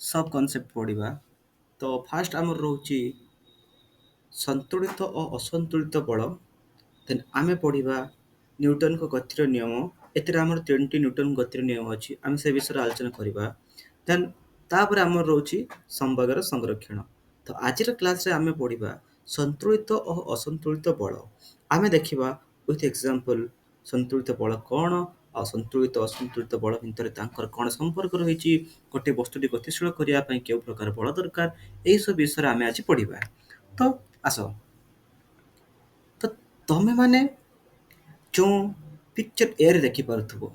सब कॉन्सेप्ट पढ़ा। तो फास्ट आमर रोचे संतुलित और असंतुलित बल। देन आमे पढ़ा न्यूटन को गतिर नियम। एतिर आमर 3टी न्यूटन गतिर नियम अच्छी आम से विषय आलोचना करवा। देन तापर आमर रोचे संवेगर संरक्षण। तो आज क्लास रे आमे पढ़ा संतुलित और असंतुलित बल। आमे देखिबा विथ एग्जांपल संतुलित बल कौन और संतुलित असंतुलित बल भितर तांकर कौन संपर्क रही। गोटे वस्तुटी गतिशील करने के प्रकार बल दरकार यही सब विषय आमे आज पढ़ा। तो आस तो तमे माने जो पिक्चर एयर देखी पारुथबो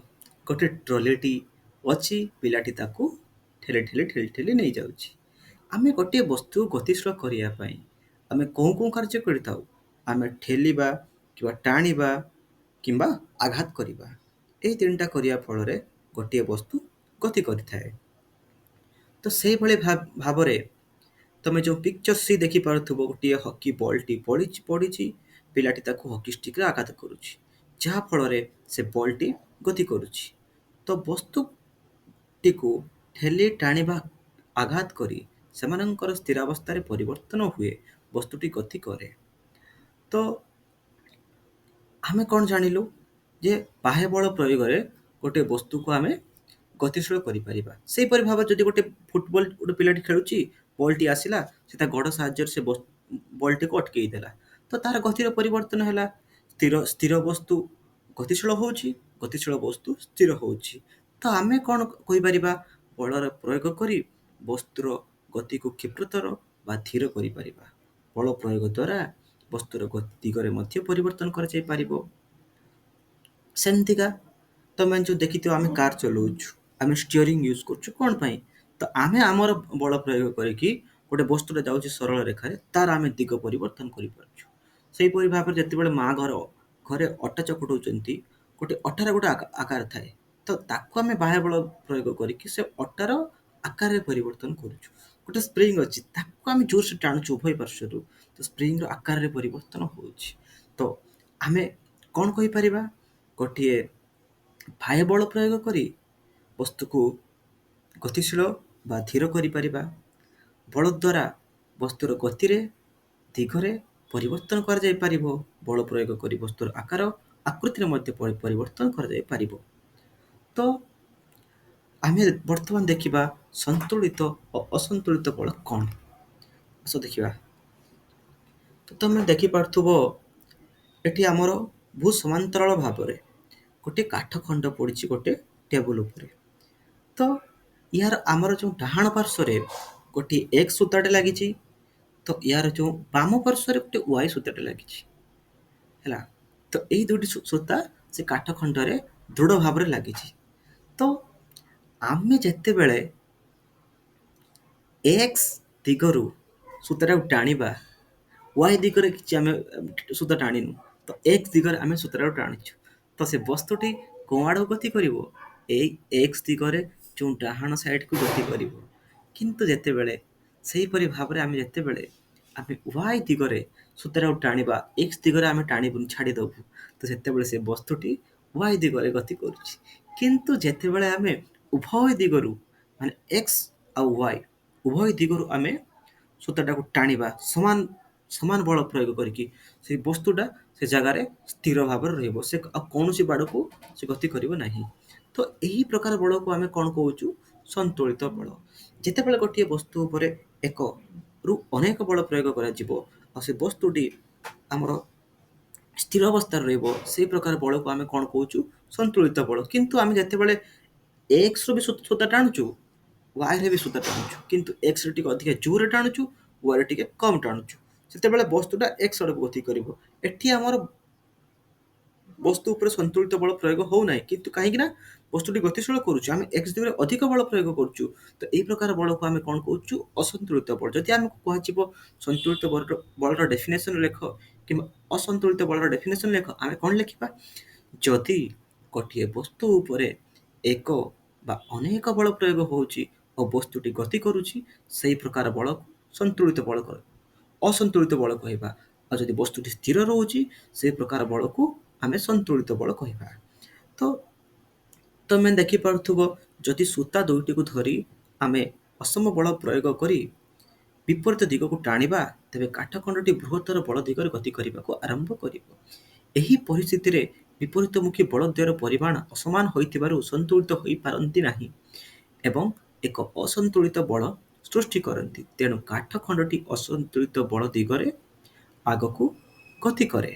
गोटे ट्रॉलीटी अच्छी पिलाटी ताकू ठेले ठेले ठेली ठेली नहीं जाउची। आमे गोटे वस्तु गतिशील करिया पई आमे कोन कार्य करताउ। आमे ठेलिबा किबा टाणिबा किंबा आघात करिबा एई तीनटा करिया फल रे गोटे वस्तु गति करिथाए। तो सेही भली भाबरे तमे जो पिक्चर सी देखी पारुथबो गोटे हॉकी बॉलटी पड़ी पिलाटी ताकू हॉकी स्टिक रे आघात करुची जहा फल रे से बॉलटी गति करुची। तो वस्तुटी को ठेली टाणिबा आघात करी सेमानंकर स्थिरावस्था रे परिवर्तन हुए वस्तुटी गति करे। तो आमे कौन जानिलु जे बाह्य बल प्रयोग रे गोटे वस्तु को आमे गतिशील करि परिबा। सेही परि भाबे जदि गोटे फुटबॉल गोटे पिलाटी खेलुची बॉलटी आसिला से ता गड़ साहाय्य से बॉलटी को अटकेई देला तो तार गतिर परिवर्तन हैला। स्थिर स्थिर वस्तु गतिशील होउची गतिशील वस्तु स्थिर होउची। तो आमे कौन कहि परिबा बलर प्रयोग करी वस्तुर गति को क्षिप्रतर बा धीर करि परिबा। बल प्रयोग द्वारा वस्तुर गति दिगरे मध्य परिवर्तन करा जाय पारिबो। सेमतिका तमे जो देखिथियो आमे कार चलाउछु आमे स्टीयरिंग यूज करछु कोन पई तो आमे हमर बल प्रयोग करिकी गोटे वस्तुटा जाउची सरल रेखा रे तार आमे दिग परिवर्तन करि पारछु। सेही परि भाबरे जति बेले मा घरे अटा चकटौचंती गोटे अटार गोटे आकार थाए तो ताकू आमे बाह्य बल प्रयोग करिकी से अटार आकार रे परिवर्तन करूछु। गोटे स्प्रिंग अछि ताकू आमे जोर से टाणुछु उभय पार्श्वरु तो स्प्रिंग रो आकार रे परिवर्तन होउछि। तो आमे कोन कहि परिबा गोटिए बाह्य बल प्रयोग करी वस्तु को गतिशील बा धीर करि परिबा। बल द्वारा वस्तुर गति रे दिगरे परिवर्तन कर जाय पारिबो। बल प्रयोग करी वस्तुर आकार आकृति रे मध्ये परिवर्तन कर जाय पारिबो। तो आमे वर्तमान देखिबा संतुलित और असंतुलित बल कौन सो देखिबा। तो तमे देखि पारथुबो एठी हमर भू समांतराल भाबरे गोटे काठ खंड पड़िछि गोटे टेबुल उपरे। तो यार आमर जो डाहाण पार्श्व रे गोटे एक्स सूताटे लागिछि तो यार जो बाम पार्श्व रे गोटे वाई सूताटे लागिछि हैला। तो एई दुटी सूता से काठ खंड रे दृढ़ भाबरे लागिछि। तो आमे जेते बेले एक्स दिगरु सूताटा टाणिबा वाई दिगरे किछि आमे सूता टाणिनु तो एक्स दिगरे आमे सूताटा टाणिछु तो से वस्तुटी कोन आड़ गति करिवो एई एक्स दिगरे जो डाहाण साइड को गति करिवो। किंतु जेते बेले सेही परि भाबरे आमे जेते बेले आमे वाई दिगरे सूताटा टाणिबा एक्स दिगरे आमे टाणिबुन छाडी दबु तो सेते बेले से वस्तुटी वाई दिगरे गति करूछि। किंतु जेते बेले आमे उभय दिगरु माने एक्स आ वाई उभय दिगरु आमे सूताटा को टाणिबा समान समान बल प्रयोग करिकी से वस्तुटा से जगह रे स्थिर भाव रहइबो से कोनोसी बाड़ को से गति करिवो नाही। तो एही प्रकार बल को आमे कोन कहउछु संतुलित बल। जेते बेले गोटिए वस्तु उपरे एक रु अनेक बल प्रयोग करा जिवो आ से वस्तुटी हमर स्थिर अवस्था रहइबो सेही प्रकार बल को आमे कोन कहउछु संतुलित बल। किंतु आमे जेते बेले एक्स रो भी सूता टाणुछु वाई रे भी सूता टाणुछु किंतु एक्स रे टिके अधिक जोर टाणुछु वाई रे टिके कम टाणुछु सेते बेले वस्तुटा एक्स आड़ गति करिवो। एठी हमर वस्तु ऊपर संतुलित बल प्रयोग हो नाही किंतु काहेकि ना वस्तुटी गतिशील करूछु आमे एक्स दिगरे अधिक बल प्रयोग करूछु तो एई प्रकार बल को आमे कोन कहउछु असंतुलित बल। जदि आमे कहजिवो संतुलित बलर डेफिनेशन लेख किंबा असंतुलित बलर डेफिनेशन लेख आमे कोन लेखिबा जदि गोटिए वस्तु उपरे एक बा अनेक बल प्रयोग होउची और वस्तुटी गति करूची सेही प्रकार बल संतुलित बल कर असंतुलित बल कहबा और जदि वस्तुटी स्थिर रहउची से प्रकार बल को आमे संतुलित बल कहबा। तो तमे देखि पारथुबो जदि सूता दुईटी को धरी आमे ଅସମ ବଳ ପ୍ରୟୋଗ କରି ବିପରୀତ ଦିଗକୁ ଟାଣିବା, ତେବେ କାଠଖଣ୍ଡଟି ବୃହତ୍ତର ବଳ ଦିଗରେ ଗତି କରିବାକୁ ଆରମ୍ଭ କରିବ। ଏହି ପରିସ୍ଥିତିରେ ବିପରୀତମୁଖୀ ବଳ ଦ୍ୱୟର ପରିମାଣ ଅସମାନ ହୋଇଥିବାରୁ ସନ୍ତୁଳିତ ହୋଇପାରନ୍ତି ନାହିଁ ଏବଂ ଏକ ଅସନ୍ତୁଳିତ ବଳ ସୃଷ୍ଟି କରନ୍ତି। ତେଣୁ କାଠଖଣ୍ଡଟି ଅସନ୍ତୁଳିତ ବଳ ଦିଗରେ ଆଗକୁ ଗତି କରେ।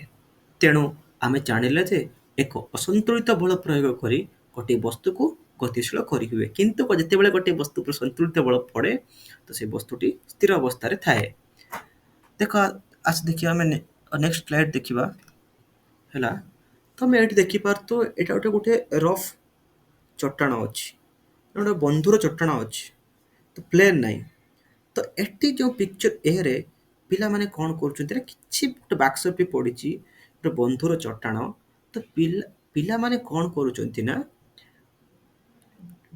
ତେଣୁ ଆମେ ଜାଣିଲେ ଯେ ଏକ ଅସନ୍ତୁଳିତ ବଳ ପ୍ରୟୋଗ କରି ଗୋଟିଏ ବସ୍ତୁକୁ ଗତିଶୀଳ କରିହୁଏ, କିନ୍ତୁ ଯେତେବେଳେ ଗୋଟିଏ ବସ୍ତୁ ଉପରେ ସନ୍ତୁଳିତ ବଳ ପଡ଼େ ତ ସେ ବସ୍ତୁଟି ସ୍ଥିର ଅବସ୍ଥାରେ ଥାଏ। ଦେଖ, ଆସ ଦେଖିବା ଆମେ ନେକ୍ସଟ ସ୍ଲାଇଡ୍ ଦେଖିବା ହେଲା। ତମେ ଏଠି ଦେଖିପାରୁଥିବ ଏଇଟା ଗୋଟେ ରଫ୍ ଚଟାଣ ଅଛି, ଗୋଟେ ବନ୍ଧୁର ଚଟାଣ ଅଛି, ତ ପ୍ଲେନ୍ ନାହିଁ। ତ ଏଠି ଯେଉଁ ପିକ୍ଚର ଏରେ ପିଲାମାନେ କ'ଣ କରୁଛନ୍ତି ନା, କିଛି ଗୋଟେ ବାକ୍ସ ବି ପଡ଼ିଛି, ଗୋଟେ ବନ୍ଧୁର ଚଟାଣ। ତ ପିଲାମାନେ କ'ଣ କରୁଛନ୍ତି ନା,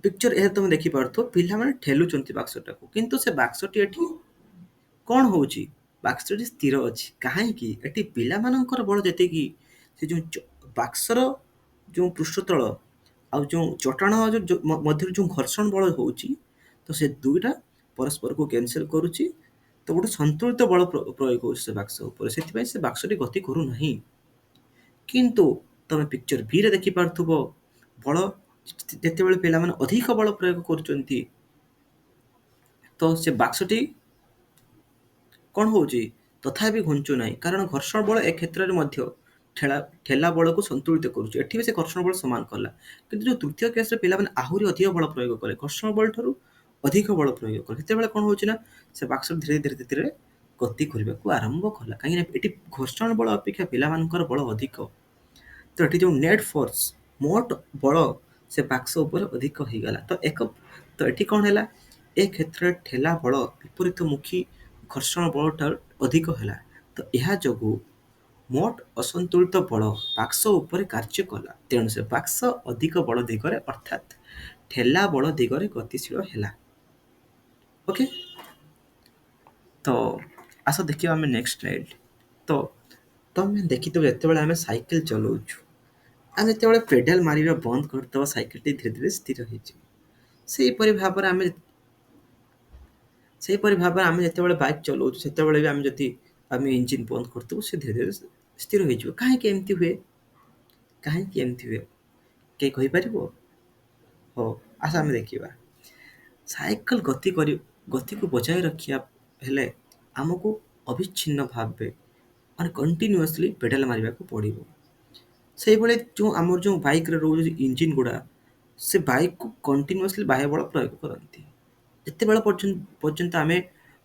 ପିକ୍ଚର ଏ ତମେ ଦେଖିପାରୁଥିବ ପିଲାମାନେ ଠେଲୁଛନ୍ତି ବାକ୍ସଟାକୁ, କିନ୍ତୁ ସେ ବାକ୍ସଟି ଏଠି କ'ଣ ହେଉଛି, ବାକ୍ସଟି ସ୍ଥିର ଅଛି। କାହିଁକି? ଏଠି ପିଲାମାନଙ୍କର ବଳ ଯେତିକି, ସେ ଯେଉଁ ବାକ୍ସର ଯେଉଁ ପୃଷ୍ଠତଳ ଆଉ ଯେଉଁ ଚଟାଣ ମଧ୍ୟରେ ଯେଉଁ ଘର୍ଷଣ ବଳ ହେଉଛି, ତ ସେ ଦୁଇଟା ପରସ୍ପରକୁ କ୍ୟାନସେଲ କରୁଛି। ତ ଗୋଟେ ସନ୍ତୁଳିତ ବଳ ପ୍ରୟୋଗ ହେଉଛି ସେ ବାକ୍ସ ଉପରେ, ସେଥିପାଇଁ ସେ ବାକ୍ସଟି ଗତି କରୁନାହିଁ। କିନ୍ତୁ ତମେ ପିକ୍ଚର ବିରେ ଦେଖିପାରୁଥିବ ବଳ ଯେତେବେଳେ ପିଲାମାନେ ଅଧିକ ବଳ ପ୍ରୟୋଗ କରୁଛନ୍ତି, ତ ସେ ବାକ୍ସଟି କ'ଣ ହେଉଛି, ତଥାପି ଘୁଞ୍ଚୁ ନାହିଁ, କାରଣ ଘର୍ଷଣ ବଳ ଏ କ୍ଷେତ୍ରରେ ମଧ୍ୟ ଠେଲା ବଳକୁ ସନ୍ତୁଳିତ କରୁଛି। ଏଠି ବି ସେ ଘର୍ଷଣ ବଳ ସମାନ କଲା, କିନ୍ତୁ ଯେଉଁ ତୃତୀୟ କେସରେ ପିଲାମାନେ ଆହୁରି ଅଧିକ ବଳ ପ୍ରୟୋଗ କଲେ, ଘର୍ଷଣ ବଳ ଠାରୁ ଅଧିକ ବଳ ପ୍ରୟୋଗ କଲେ, ସେତେବେଳେ କ'ଣ ହେଉଛି ନା, ସେ ବାକ୍ସ ଧୀରେ ଧୀରେ ଗତି କରିବାକୁ ଆରମ୍ଭ କଲା। କାହିଁକିନା ଏଠି ଘର୍ଷଣ ବଳ ଅପେକ୍ଷା ପିଲାମାନଙ୍କର ବଳ ଅଧିକ। ତ ଏଠି ଯେଉଁ ନେଟ୍ ଫୋର୍ସ, ମୋଟ ବଳ ସେ ବାକ୍ସ ଉପରେ ଅଧିକ ହେଇଗଲା। ତ ଏଠି କ'ଣ ହେଲା, ଏ କ୍ଷେତ୍ରରେ ଠେଲା ବଳ ବିପରୀତମୁଖୀ ଘର୍ଷଣ ବଳ ଠାରୁ ଅଧିକ ହେଲା। ତ ଏହା ଯୋଗୁଁ ମୋଟ ଅସନ୍ତୁଳିତ ବଳ ବାକ୍ସ ଉପରେ କାର୍ଯ୍ୟ କଲା। ତେଣୁ ସେ ବାକ୍ସ ଅଧିକ ବଳ ଦିଗରେ ଅର୍ଥାତ୍ ଠେଲା ବଳ ଦିଗରେ ଗତିଶୀଳ ହେଲା। ଓକେ, ତ ଆସ ଦେଖିବା ଆମେ ନେକ୍ସଟ ସ୍ଲାଇଡ୍। ତ ତମେ ଦେଖିଥିବ ଯେତେବେଳେ ଆମେ ସାଇକେଲ ଚଲାଉଛୁ, ଆମେ ଯେତେବେଳେ ପେଡାଲ ମାରିବା ବନ୍ଦ କରିଦେବା, ସାଇକେଲଟି ଧୀରେ ଧୀରେ ସ୍ଥିର ହେଇଯିବ। ସେହିପରି ଭାବରେ ଆମେ ଯେତେବେଳେ ବାଇକ୍ ଚଲାଉଛୁ, ସେତେବେଳେ ବି ଆମେ ଇଞ୍ଜିନ୍ ବନ୍ଦ କରିଦେବୁ, ସେ ଧୀରେ ଧୀରେ ସ୍ଥିର ହେଇଯିବ। କାହିଁକି ଏମିତି ହୁଏ? କେହି କହିପାରିବ? ହଉ, ଆସ ଆମେ ଦେଖିବା। ସାଇକେଲ ଗତିକୁ ବଜାୟ ରଖିବା ହେଲେ ଆମକୁ ଅବିଚ୍ଛିନ୍ନ ଭାବେ କଣ୍ଟିନ୍ୟୁଅସଲି ପେଡାଲ ମାରିବାକୁ ପଡ଼ିବ। ସେଇଭଳି ଆମର ଯେଉଁ ବାଇକ୍ରେ ରହୁଛି ଇଞ୍ଜିନ୍ ଗୁଡ଼ା, ସେ ବାଇକ୍କୁ କଣ୍ଟିନ୍ୟୁଅସଲି ବାହ୍ୟ ବଳ ପ୍ରୟୋଗ କରନ୍ତି। ଯେତେବେଳେ ପର୍ଯ୍ୟନ୍ତ ଆମେ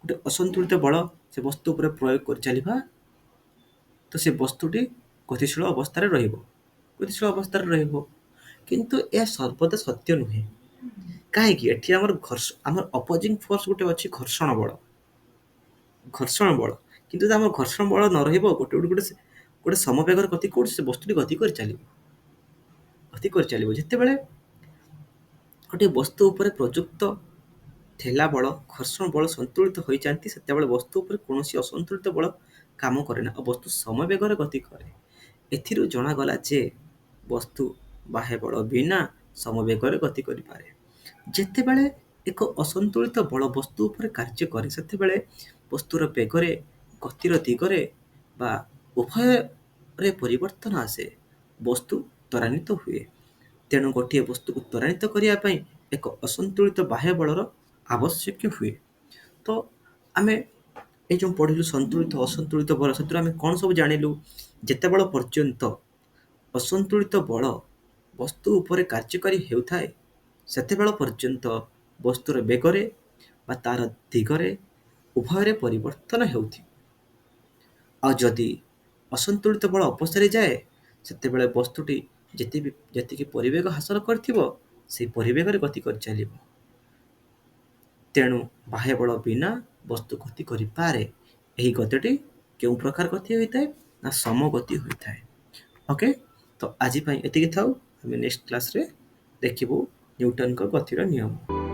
ଗୋଟେ ଅସନ୍ତୁଳିତ ବଳ ସେ ବସ୍ତୁ ଉପରେ ପ୍ରୟୋଗ କରି ଚାଲିବା, ତ ସେ ବସ୍ତୁଟି ଗତିଶୀଳ ଅବସ୍ଥାରେ ରହିବ। କିନ୍ତୁ ଏହା ସର୍ବଦା ସତ୍ୟ ନୁହେଁ। କାହିଁକି? ଏଠି ଆମର ଅପୋଜିଂ ଫୋର୍ସ ଗୋଟେ ଅଛି, ଘର୍ଷଣ ବଳ। କିନ୍ତୁ ଯଦି ଆମର ଘର୍ଷଣ ବଳ ନ ରହିବ, ଗୋଟେ ସମବେଗରେ ଗତି କରୁଛି, ସେ ବସ୍ତୁଟି ଗତି କରି ଚାଲିବ। ଯେତେବେଳେ ଗୋଟିଏ ବସ୍ତୁ ଉପରେ ପ୍ରଯୁକ୍ତ ଠେଲା ବଳ, ଘର୍ଷଣ ବଳ ସନ୍ତୁଳିତ ହୋଇଯାନ୍ତି, ସେତେବେଳେ ବସ୍ତୁ ଉପରେ କୌଣସି ଅସନ୍ତୁଳିତ ବଳ କାମ କରେ ନା ଓ ବସ୍ତୁ ସମବେଗରେ ଗତି କରେ। ଏଥିରୁ ଜଣାଗଲା ଯେ ବସ୍ତୁ ବାହ୍ୟ ବଳ ବିନା ସମବେଗରେ ଗତି କରିପାରେ। ଯେତେବେଳେ ଏକ ଅସନ୍ତୁଳିତ ବଳ ବସ୍ତୁ ଉପରେ କାର୍ଯ୍ୟ କରେ, ସେତେବେଳେ ବସ୍ତୁର ବେଗରେ, ଗତିର ଦିଗରେ ବା ଉଭୟରେ ପରିବର୍ତ୍ତନ ଆସେ, ବସ୍ତୁ ତ୍ୱରାନ୍ୱିତ ହୁଏ। ତେଣୁ ଗୋଟିଏ ବସ୍ତୁକୁ ତ୍ୱରାନ୍ୱିତ କରିବା ପାଇଁ ଏକ ଅସନ୍ତୁଳିତ ବାହ୍ୟ ବଳର ଆବଶ୍ୟକ ହୁଏ। ତ ଆମେ ଏ ଯେଉଁ ପଢ଼ିଲୁ ସନ୍ତୁଳିତ ଅସନ୍ତୁଳିତ ବଳ, ସେଥିରୁ ଆମେ କ'ଣ ସବୁ ଜାଣିଲୁ? ଯେତେବେଳେ ପର୍ଯ୍ୟନ୍ତ ଅସନ୍ତୁଳିତ ବଳ ବସ୍ତୁ ଉପରେ କାର୍ଯ୍ୟକାରୀ ହେଉଥାଏ, ସେତେବେଳେ ପର୍ଯ୍ୟନ୍ତ ବସ୍ତୁର ବେଗରେ ବା ତାର ଦିଗରେ ଉଭୟରେ ପରିବର୍ତ୍ତନ ହେଉଥିବ। ଆଉ ଯଦି ଅସନ୍ତୁଳିତ ବଳ ଅପସରି ଯାଏ, ସେତେବେଳେ ବସ୍ତୁଟି ଯେତିକି ପରିବେଗ ହାସଲ କରିଥିବ, ସେହି ପରିବେଗରେ ଗତି କରି ଚାଲିବ। ତେଣୁ ବାହ୍ୟ ବଳ ବିନା ବସ୍ତୁ ଗତି କରିପାରେ। ଏହି ଗତିଟି କେଉଁ ପ୍ରକାର ଗତି ହୋଇଥାଏ? ନା ସମଗତି ହୋଇଥାଏ। ଓକେ, ତ ଆଜି ପାଇଁ ଏତିକି ଥାଉ। ଆମେ ନେକ୍ସଟ କ୍ଲାସରେ ଦେଖିବୁ ନ୍ୟୁଟନଙ୍କ ଗତିର ନିୟମ।